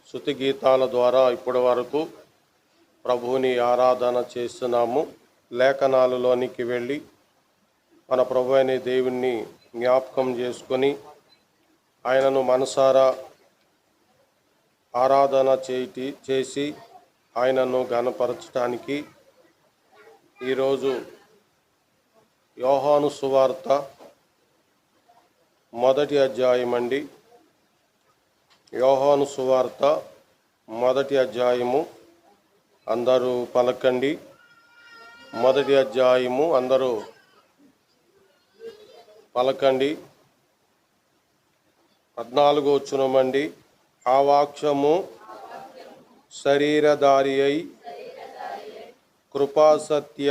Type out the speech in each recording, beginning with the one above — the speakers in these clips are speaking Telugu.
స్తుతి గీతాల ద్వారా ఇప్పటి వరకు ప్రభువుని ఆరాధన చేస్తున్నాము. లేఖనాలలోనికి వెళ్ళి మన ప్రభు అనే దేవుణ్ణి జ్ఞాపకం చేసుకొని ఆయనను మనసారా ఆరాధన చేసి ఆయనను ఘనపరచడానికి ఈరోజు యోహాను సువార్త మొదటి అధ్యాయం అండి. యోహాను సువార్త మొదటి అధ్యాయము అందరూ పలకండి. మొదటి అధ్యాయము అందరూ పలకండి. 14వ వచనమండి. ఆ వాక్యము శరీరధారి అయి కృపాసత్య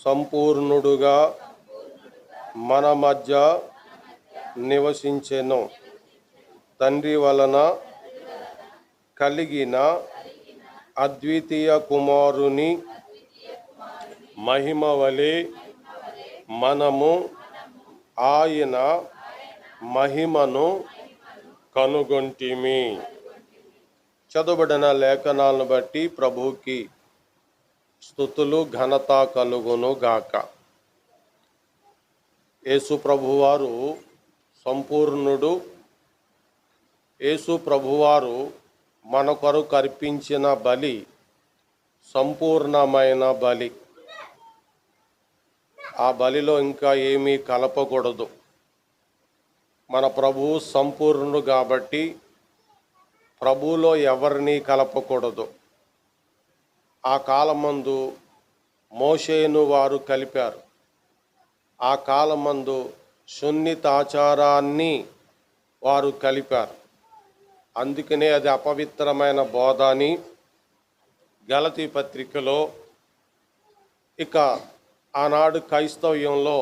సంపూర్ణుడుగా మన మధ్య నివసించెను. తండ్రి వలన కలిగిన అద్వితీయ కుమారుని మహిమ వలె మనము ఆయన మహిమను కనుగొంటిమి. చదువుబడిన లేఖనాలను బట్టి ప్రభువుకి స్తుతులు ఘనత కలుగును గాక. యేసు ప్రభువారు సంపూర్ణుడు. యేసు ప్రభువారు మన కొరకు అర్పించిన బలి సంపూర్ణమైన బలి. ఆ బలిలో ఇంకా ఏమీ కలపకూడదు. మన ప్రభువు సంపూర్ణుడు కాబట్టి ప్రభువులో ఎవరిని కలపకూడదు. ఆ కాలమందు మోషేను వారు కలిపారు. ఆ కాలమందు సున్నితాచారాన్ని వారు కలిపారు. అందుకనే అది అపవిత్రమైన బోధ అని గలతీ పత్రికలో, ఇక ఆనాడు క్రైస్తవ్యంలో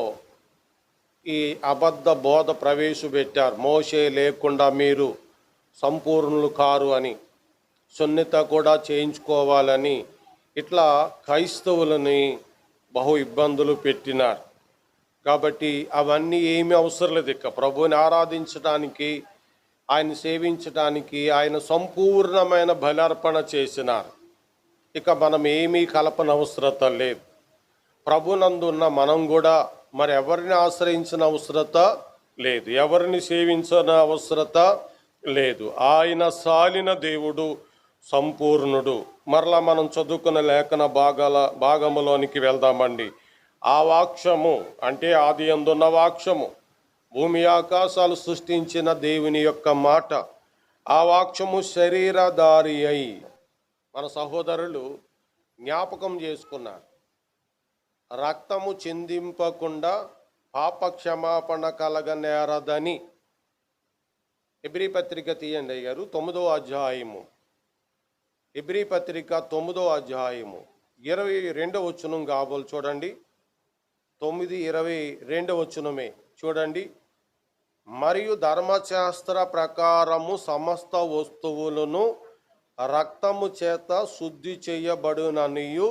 ఈ అబద్ధ బోధ ప్రవేశపెట్టారు. మోషే లేకుండా మీరు సంపూర్ణులు కారు అని, సున్నిత కూడా చేయించుకోవాలని ఇట్లా క్రైస్తవులని బహు ఇబ్బందులు పెట్టినారు. కాబట్టి అవన్నీ ఏమీ అవసరం లేదు. ఇక ప్రభువుని ఆరాధించడానికి, ఆయన సేవించడానికి ఆయన సంపూర్ణమైన బలార్పణ చేసినారు. ఇక మనం ఏమీ కలపన అవసరత లేదు. ప్రభునందున్న మనం కూడా మరి ఎవరిని ఆశ్రయించిన అవసరత లేదు, ఎవరిని సేవించిన అవసరత లేదు. ఆయన సాలిన దేవుడు, సంపూర్ణుడు. మరలా మనం చదువుకున్న లేఖన భాగములోనికి వెళ్దామండి. ఆ వాక్యము అంటే ఆది యందున్న వాక్యము, భూమి ఆకాశాలు సృష్టించిన దేవుని యొక్క మాట. ఆ వాక్యము శరీరధారి అయి, మన సహోదరులు జ్ఞాపకం చేసుకున్నారు, రక్తము చిందింపకుండా పాప క్షమాపణ కలగనేరదని. హెబ్రీ పత్రిక తీయండి అయ్యారు, 9వ అధ్యాయము. హెబ్రీ పత్రిక 9వ అధ్యాయము 22వ వచనం కాబోలు చూడండి. 9:22 వచనమే చూడండి. మరియు ధర్మశాస్త్ర ప్రకారము సమస్త వస్తువులను రక్తము చేత శుద్ధి చేయబడుననియు,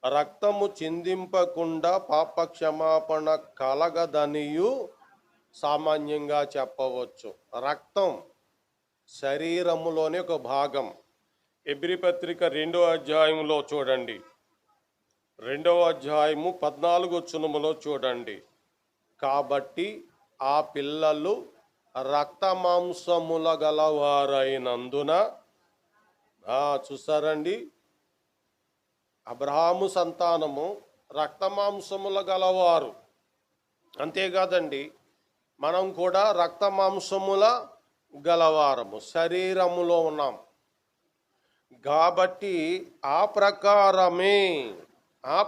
రక్తము చిందింపకుండా పాప క్షమాపణ కలగదనియు సామాన్యంగా చెప్పవచ్చు. రక్తం శరీరములోని ఒక భాగం. హెబ్రీ పత్రిక 2వ అధ్యాయంలో చూడండి, 2వ అధ్యాయము 14వ వచనములో చూడండి. కాబట్టి ఆ పిల్లలు రక్త మాంసముల గలవారైనందున, చూసారండి, అబ్రహాము సంతానము రక్త మాంసముల గలవారు. అంతేకాదండి, మనం కూడా రక్త మాంసముల గలవారము, శరీరములో ఉన్నాం. కాబట్టి ఆ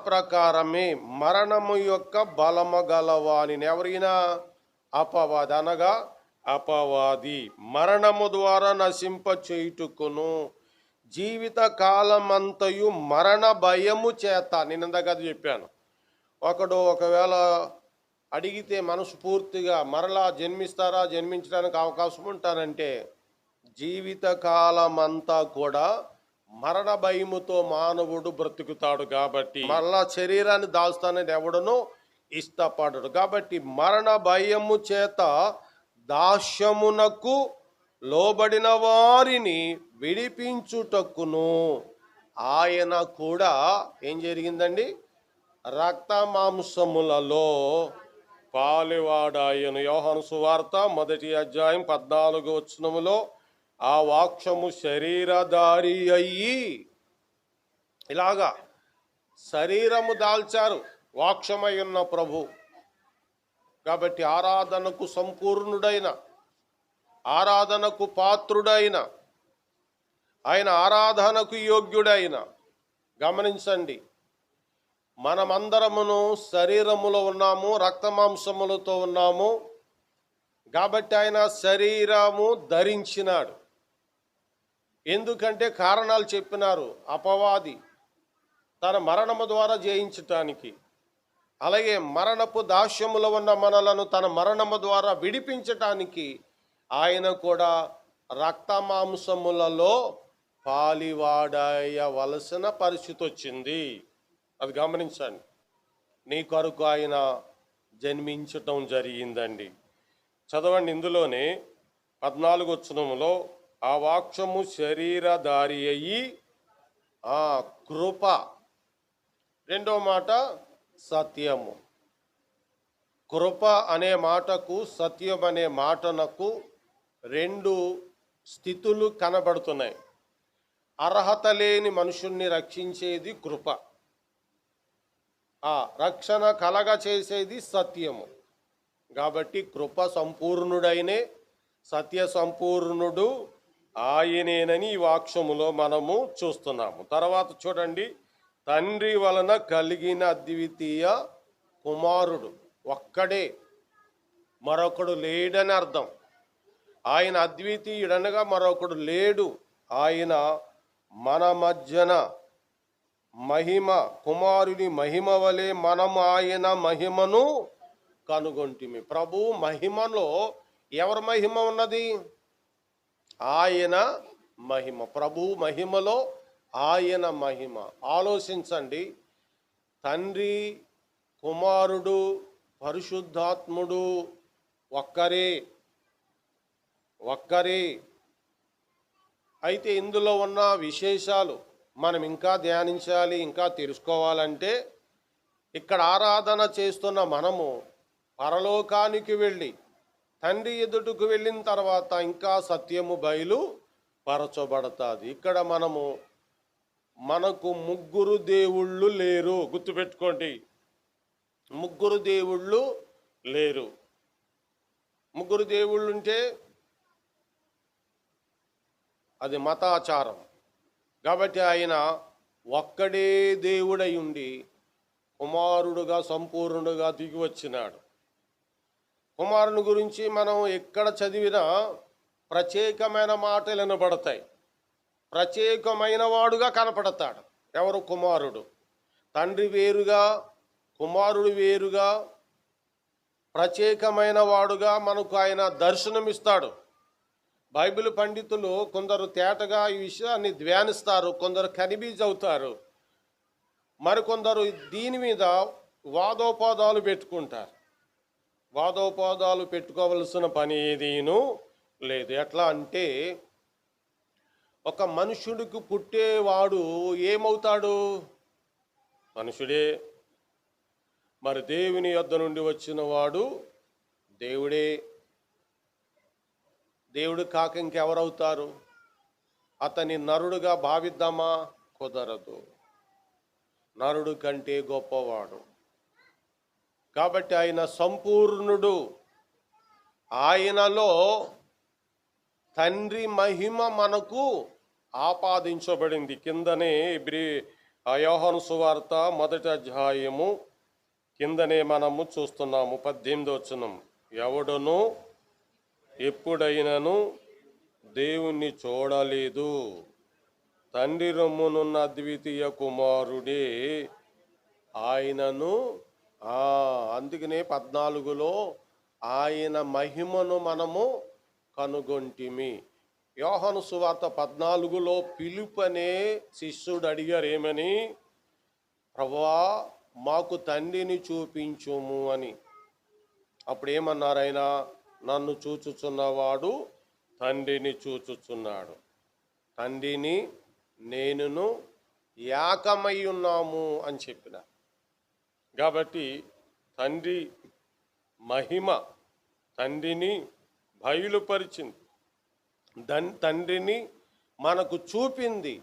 ప్రకారమే మరణము యొక్క బలము గలవాని ఎవరైనా అపవాది, అనగా అపవాది మరణము ద్వారా నశింప చేయుటకును జీవిత కాలమంతయు మరణ భయము చేత. నేను ఇందాక చెప్పాను, ఒకవేళ అడిగితే మనస్ఫూర్తిగా మరలా జన్మిస్తారా, జన్మించడానికి అవకాశం ఉంటానంటే, జీవిత కాలమంతా కూడా మరణ భయముతో మానవుడు బ్రతుకుతాడు. కాబట్టి మరలా శరీరాన్ని దాల్స్తానని ఎవడనో ఇష్టపడడు. కాబట్టి మరణ భయము చేత దాస్యమునకు లోబడిన వారిని విడిపించుటకును ఆయన కూడా ఏం జరిగిందండి, రక్త మాంసములలో పాలివాడాయను. యోహాను సువార్త 1 అధ్యాయం 14 ఆ వాక్యము శరీరధారి అయ్యి, ఇలాగా శరీరము దాల్చారు వాక్యమై ఉన్న ప్రభు. కాబట్టి ఆరాధనకు సంపూర్ణుడైన, ఆరాధనకు పాత్రుడైన, ఆయన ఆరాధనకు యోగ్యుడైన, గమనించండి, మనమందరమును శరీరములో ఉన్నాము, రక్తమాంసములతో ఉన్నాము. కాబట్టి ఆయన శరీరము ధరించినాడు. ఎందుకంటే కారణాలు చెప్పినారు. అపవాది తన మరణము ద్వారా జయించటానికి, అలాగే మరణపు దాస్యములో ఉన్న మనలను తన మరణము ద్వారా విడిపించటానికి ఆయన కూడా రక్తమాంసములలో పాలివాడయవలసిన పరిస్థితి వచ్చింది. అది గమనించండి. నీ కొరకు ఆయన జన్మించటం జరిగిందండి. చదవండి, ఇందులోనే 14 ఆ వాక్యము శరీరధారి అయ్యి, ఆ కృప, రెండో మాట సత్యము. కృప అనే మాటకు, సత్యం అనే మాటనకు రెండు స్థితులు కనబడుతున్నాయి. అర్హత లేని మనుషుణ్ణి రక్షించేది కృప, ఆ రక్షణ కలగ చేసేది సత్యము. కాబట్టి కృప సంపూర్ణుడైనే, సత్య సంపూర్ణుడు ఆయనేనని ఈ వాక్యములో మనము చూస్తున్నాము. తర్వాత చూడండి, తండ్రి వలన కలిగిన అద్వితీయ కుమారుడు ఒక్కడే, మరొకడు లేడని అర్థం. ఆయన అద్వితీయుడనగా మరొకడు లేడు. ఆయన మన మధ్యన మహిమ, కుమారుని మహిమ వలె మనము ఆయన మహిమను కనుగొంటిమి. ప్రభు మహిమలో ఎవరి మహిమ ఉన్నది? ఆయన మహిమ. ప్రభు మహిమలో ఆయన మహిమ. ఆలోచించండి, తండ్రి, కుమారుడు, పరిశుద్ధాత్ముడు ఒక్కరే. అయితే ఇందులో ఉన్న విశేషాలు మనం ఇంకా ధ్యానించాలి, ఇంకా తెలుసుకోవాలంటే, ఇక్కడ ఆరాధన చేస్తున్న మనము పరలోకానికి వెళ్ళి తండ్రి ఎదుటకు వెళ్ళిన తర్వాత ఇంకా సత్యము బయలు పరచబడతాది. ఇక్కడ మనకు ముగ్గురు దేవుళ్ళు లేరు. గుర్తుపెట్టుకోండి, ముగ్గురు దేవుళ్ళు లేరు. ముగ్గురు దేవుళ్ళు ఉంటే అది మతాచారం. కాబట్టి ఆయన ఒక్కడే దేవుడై ఉండి కుమారుడుగా సంపూర్ణుడుగా దిగి వచ్చినాడు. కుమారుని గురించి మనం ఎక్కడ చదివినా ప్రత్యేకమైన మాటలు వినబడతాయి. ప్రత్యేకమైన వాడుగా కనపడతాడు. ఎవరు? కుమారుడు. తండ్రి వేరుగా, కుమారుడు వేరుగా, ప్రత్యేకమైన వాడుగా మనకు ఆయన దర్శనమిస్తాడు. బైబిల్ పండితులు కొందరు తేటగా ఈ విషయాన్ని ధ్యానిస్తారు, కొందరు కనిబీజ్ అవుతారు, మరికొందరు దీని మీద వాదోపాదాలు పెట్టుకుంటారు. వాదోపాదాలు పెట్టుకోవలసిన పని ఏదీను లేదు. ఎట్లా అంటే, ఒక మనుషుడికి పుట్టేవాడు ఏమవుతాడు? మనుషుడే. మరి దేవుని యొద్ద నుండి వచ్చిన వాడు దేవుడే. దేవుడు కాక ఇంకెవరవుతారు? అతని నరుడుగా భావిద్దామా? కుదరదు. నరుడు కంటే గొప్పవాడు. కాబట్టి ఆయన సంపూర్ణుడు. ఆయనలో తండ్రి మహిమ మనకు ఆపాదించబడింది. కిందనే యోహాను సువార్త 1 అధ్యాయము కిందనే మనము చూస్తున్నాము. 18 ఎవడును ఎప్పుడైనను దేవుణ్ణి చూడలేదు, తండ్రి రొమ్మునున్న అద్వితీయ కుమారుడే ఆయనను. అందుకనే 14 ఆయన మహిమను మనము కనుగొంటిమి. యోహాను సువార్త 14 ఫిలిప్పు అనే శిష్యుడు అడిగారు ఏమని? ప్రభువా, మాకు తండ్రిని చూపించుము అని. అప్పుడు ఏమన్నారు ఆయన? నన్ను చూచుచున్నవాడు తండ్రిని చూచుచున్నాడు. తండ్రిని నేనును ఏకమై ఉన్నాము అని చెప్పిన. కాబట్టి తండ్రి మహిమ తండ్రిని బయలుపరిచింది, తండ్రిని మనకు చూపింది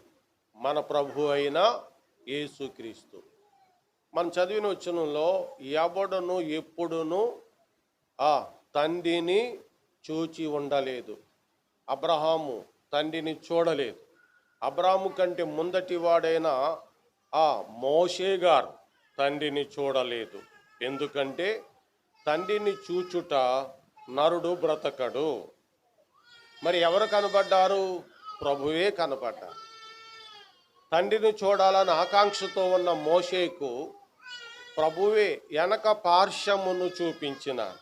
మన ప్రభు అయిన యేసుక్రీస్తు. మనం చదివిన వచనంలో ఎవడును ఎప్పుడును తండ్రిని చూచి ఉండలేదు. అబ్రహాము తండ్రిని చూడలేదు. అబ్రహాము కంటే ముందటి వాడైన మోషే గారు తండ్రిని చూడలేదు. ఎందుకంటే తండ్రిని చూచుట నరుడు బ్రతకడు. మరి ఎవరు కనబడ్డారు? ప్రభువే కనబడ్డారు. తండ్రిని చూడాలని ఆకాంక్షతో ఉన్న మోషేకు ప్రభువే వెనక పార్శ్వమును చూపించినారు.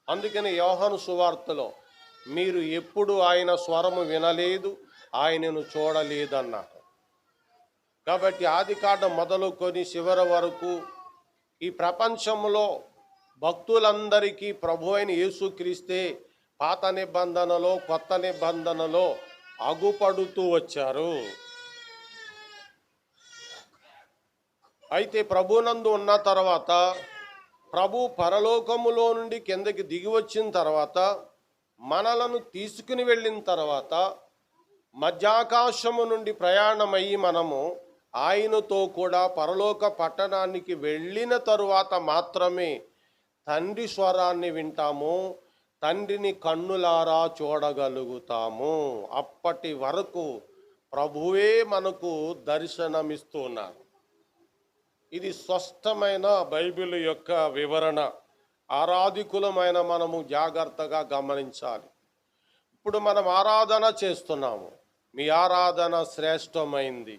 అందుకని యోహాను సువార్తలో మీరు ఎప్పుడు ఆయన స్వరము వినలేదు, ఆయనను చూడలేదన్నారు. కాబట్టి ఆదికాండం మొదలుకొని చివరి వరకు ఈ ప్రపంచంలో భక్తులందరికీ ప్రభు అయిన యేసుక్రీస్తే పాత నిబంధనలో కొత్త నిబంధనలో అగుపడుతూ వచ్చారు. అయితే ప్రభునందు ఉన్న తర్వాత, ప్రభు పరలోకములో నుండి కిందకి దిగి వచ్చిన తర్వాత, మనలను తీసుకుని వెళ్ళిన తర్వాత, మధ్యాకాశము నుండి ప్రయాణమయ్యి మనము ఆయనతో కూడా పరలోక పట్టణానికి వెళ్ళిన తరువాత మాత్రమే తండ్రి స్వరాన్ని వింటాము, తండ్రిని కన్నులారా చూడగలుగుతాము. అప్పటి వరకు ప్రభువే మనకు దర్శనమిస్తున్నారు. ఇది స్పష్టమైన బైబిల్ యొక్క వివరణ. ఆరాధికులమైన మనము జాగ్రత్తగా గమనించాలి. ఇప్పుడు మనం ఆరాధన చేస్తున్నాము. మీ ఆరాధన శ్రేష్టమైంది,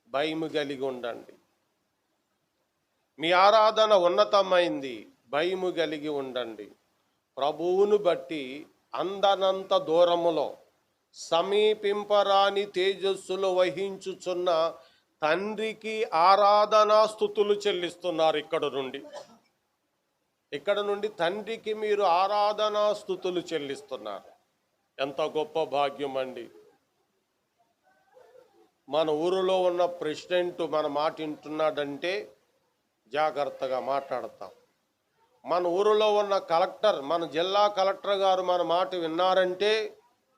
భయము కలిగి ఉండండి. మీ ఆరాధన ఉన్నతమైంది, భయము కలిగి ఉండండి. ప్రభువును బట్టి అందనంత దూరములో సమీపింపరాని తేజస్సులు వహించుచున్న తండ్రికి ఆరాధనా స్తుతులు చెల్లిస్తున్నారు. ఇక్కడ నుండి తండ్రికి మీరు ఆరాధనా స్తుతులు చెల్లిస్తున్నారు. ఎంత గొప్ప భాగ్యం అండి. మన ఊరిలో ఉన్న ప్రెసిడెంట్ మన మాట వింటున్నాడంటే జాగ్రత్తగా మాట్లాడతాం. మన ఊరిలో ఉన్న కలెక్టర్, మన జిల్లా కలెక్టర్ గారు మన మాట విన్నారంటే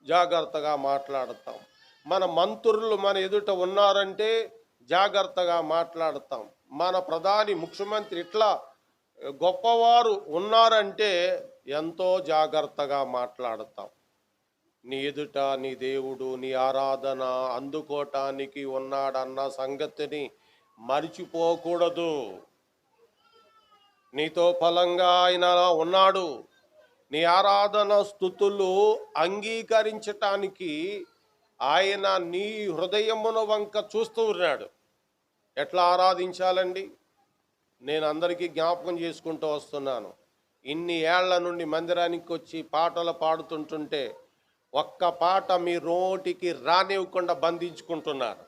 జాగ్రత్తగా మాట్లాడతాం. మన మంత్రులు మన ఎదుట ఉన్నారంటే జాగ్రత్తగా మాట్లాడతాం. మన ప్రధాని, ముఖ్యమంత్రి ఇట్లా గొప్పవారు ఉన్నారంటే ఎంతో జాగ్రత్తగా మాట్లాడతాం. నీ ఎదుట నీ దేవుడు నీ ఆరాధన అందుకోవటానికి ఉన్నాడన్న సంగతిని మరిచిపోకూడదు. నీతో ఫలంగా ఆయన ఉన్నాడు. నీ ఆరాధన స్తుతులు అంగీకరించటానికి ఆయన నీ హృదయమును వంక చూస్తూ ఉన్నాడు. ఎట్లా ఆరాధించాలండి? నేను అందరికీ జ్ఞాపకం చేసుకుంటూ వస్తున్నాను. ఇన్ని ఏళ్ల నుండి మందిరానికి వచ్చి పాటలు పాడుతుంటుంటే ఒక్క పాట మీ నోటికి రానివ్వకుండా బంధించుకుంటున్నారు.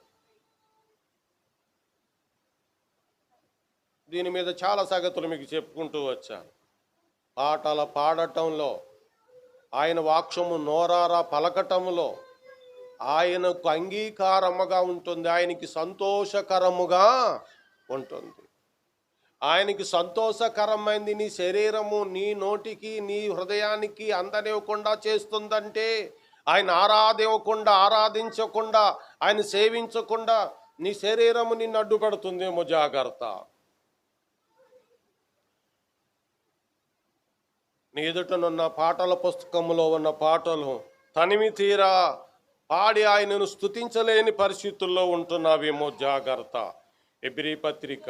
దీని మీద చాలా సంగతులు మీకు చెప్పుకుంటూ వచ్చాను. పాటలు పాడటంలో, ఆయన వాక్యము నోరారా పలకటంలో ఆయనకు అంగీకారముగా ఉంటుంది, ఆయనకి సంతోషకరముగా ఉంటుంది. ఆయనకి సంతోషకరమైంది నీ శరీరము నీ నోటికి నీ హృదయానికి అందనివ్వకుండా చేస్తుందంటే, ఆయన ఆరాధించకుండా ఆయన సేవించకుండా నీ శరీరము నిన్ను అడ్డుపడుతుందేమో, జాగ్రత్త. నీ ఎదుటనున్న పాటల పుస్తకంలో ఉన్న పాటలు తనివి తీరా పాడి ఆయనను స్తుతించలేని పరిస్థితుల్లో ఉంటున్నావేమో, జాగ్రత్త. ఎబ్రీ పత్రిక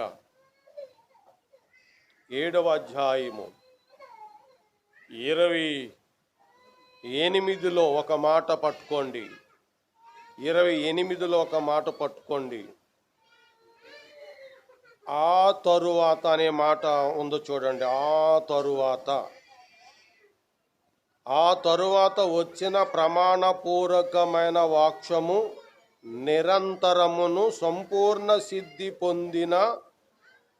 7వ అధ్యాయము 28లో ఒక మాట పట్టుకోండి. 28లో ఒక మాట పట్టుకోండి. ఆ తరువాత అనే మాట ఉందో చూడండి. ఆ తరువాత వచ్చిన ప్రమాణపూర్వకమైన వాక్యము నిరంతరమును సంపూర్ణ సిద్ధి పొందిన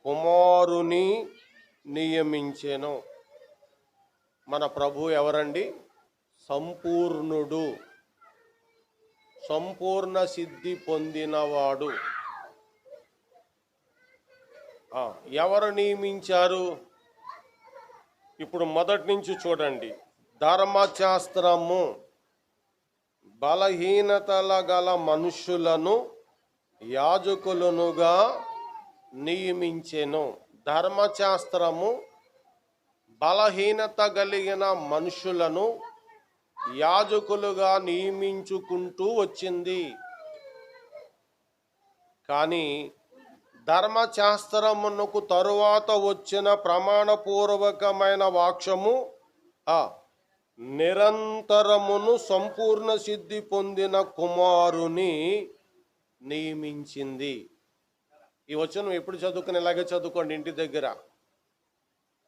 కుమారుని నియమించెను. మన ప్రభు ఎవరండి? సంపూర్ణుడు, సంపూర్ణ సిద్ధి పొందినవాడు. ఎవరు నియమించారు? ఇప్పుడు మొదటి నుంచి చూడండి. ధర్మశాస్త్రము బలహీనతల గల మనుషులను యాజకులనుగా నియమించెను. ధర్మశాస్త్రము బలహీనత కలిగిన మనుషులను యాజకులుగా నియమించుకుంటూ వచ్చింది. కానీ ధర్మశాస్త్రమునకు తరువాత వచ్చిన ప్రమాణపూర్వకమైన వాక్యము నిరంతరమును సంపూర్ణ సిద్ధి పొందిన కుమారుని నియమించింది. ఈ వచనం ఎప్పుడు చదువుకుని ఇలాగే చదువుకోండి ఇంటి దగ్గర,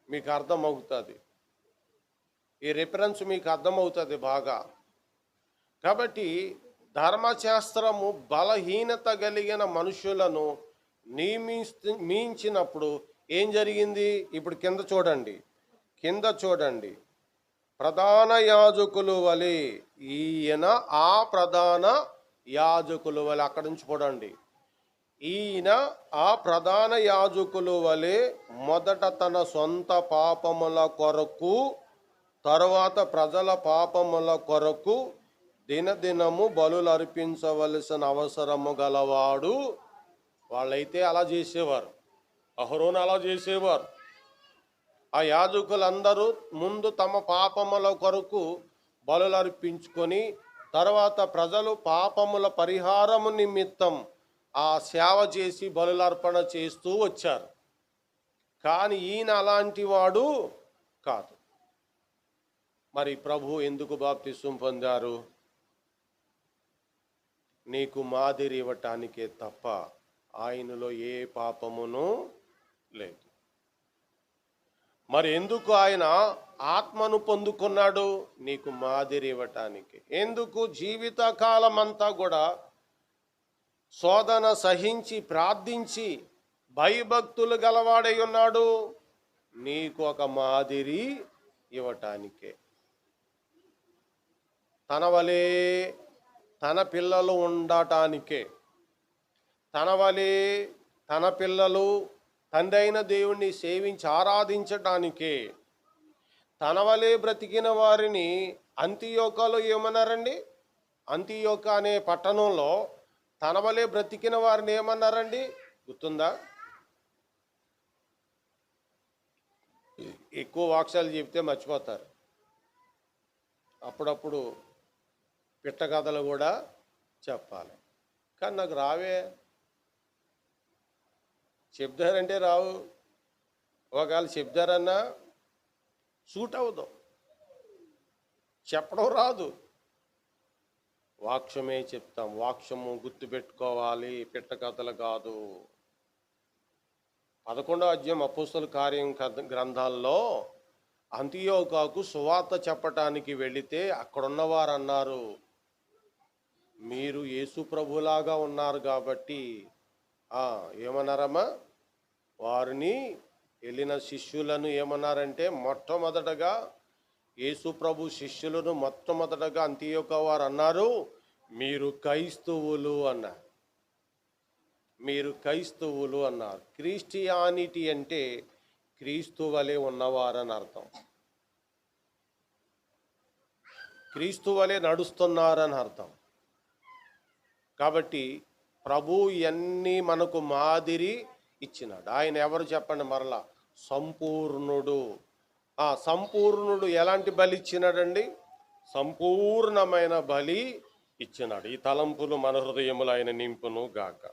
మీకు అర్థమవుతుంది. ఈ రిఫరెన్స్ మీకు అర్థమవుతుంది బాగా. కాబట్టి ధర్మశాస్త్రము బలహీనత కలిగిన మనుషులను నియమించినప్పుడు ఏం జరిగింది? ఇప్పుడు కింద చూడండి. ప్రధాన యాజకులు వలె, ఈయన ఆ ప్రధాన యాజకులు వలె, అక్కడి నుంచి చూడండి. ఈయన ఆ ప్రధాన యాజకులు వలె మొదట తన సొంత పాపముల కొరకు, తరువాత ప్రజల పాపముల కొరకు దినదినము బలులు అర్పించవలసిన అవసరము గలవాడు. వాళ్ళైతే అలా చేసేవారు, అహరోను అలా చేసేవారు. ఆ యాజకులందరూ ముందు తమ పాపముల కొరకు బలులు అర్పించుకొని, తర్వాత ప్రజలు పాపముల పరిహారము నిమిత్తం ఆ సేవ చేసి బలులర్పణ చేస్తూ వచ్చారు. కానీ ఈయన అలాంటి వాడు కాదు. మరి ప్రభు ఎందుకు బాప్తిసం పొందారు? నీకు మాదిరి ఇవ్వటానికే తప్ప ఆయనలో ఏ పాపమును లేదు. మరి ఎందుకు ఆయన ఆత్మను పొందుకున్నాడు? నీకు మాదిరి ఇవ్వటానికి. ఎందుకు జీవితకాలం అంతా కూడా శోధన సహించి ప్రార్థించి భయభక్తులు గలవాడై ఉన్నాడు? నీకు ఒక మాదిరి ఇవ్వటానికే. తన వలే తన పిల్లలు ఉండటానికే, తన వలే తన పిల్లలు తండ్రి అయిన దేవుణ్ణి సేవించి ఆరాధించటానికే, తన వలే బ్రతికిన వారిని అంతియోకాలో ఏమన్నారండి? అంతియోక అనే పట్టణంలో తన వలే బ్రతికిన వారిని ఏమన్నారండి? గుర్తుందా? ఎక్కువ వాక్యాలు చెప్తే మర్చిపోతారు. అప్పుడప్పుడు పిట్ట కథలు కూడా చెప్పాలి. కానీ నాకు రావే, చెప్తారంటే రావు. ఒకవేళ చెప్తారన్నా సూట్ అవ్వదు, చెప్పడం రాదు. వాక్యమే చెప్తాం. వాక్యము గుర్తుపెట్టుకోవాలి, పిట్ట కథలు కాదు. 11వ అధ్యాయం అపోస్తలుల కార్యం గ్రంథాల్లో అంతియోకాకు సువార్త చెప్పటానికి వెళితే అక్కడున్నవారు అన్నారు, మీరు యేసు ప్రభులాగా ఉన్నారు కాబట్టి ఏమన్నారమ్మా? వారిని వెళ్ళిన శిష్యులను ఏమన్నారంటే, మొట్టమొదటగా యేసు ప్రభు శిష్యులను మొట్టమొదటగా అంతియోక వారు అన్నారు, మీరు క్రైస్తవులు అన్నారు. మీరు క్రైస్తవులు అన్నారు. క్రిస్టియానిటీ అంటే క్రీస్తు వలె ఉన్నవారని అర్థం. క్రీస్తు వలె నడుస్తున్నారని అర్థం. కాబట్టి ప్రభు ఇవన్నీ మనకు మాదిరి ఇచ్చినాడు. ఆయన ఎవరు చెప్పండి మరలా? సంపూర్ణుడు. సంపూర్ణుడు ఎలాంటి బలి ఇచ్చినాడండి? సంపూర్ణమైన బలి ఇచ్చినాడు. ఈ తలంపులు మన హృదయములు ఆయన నింపును గాక.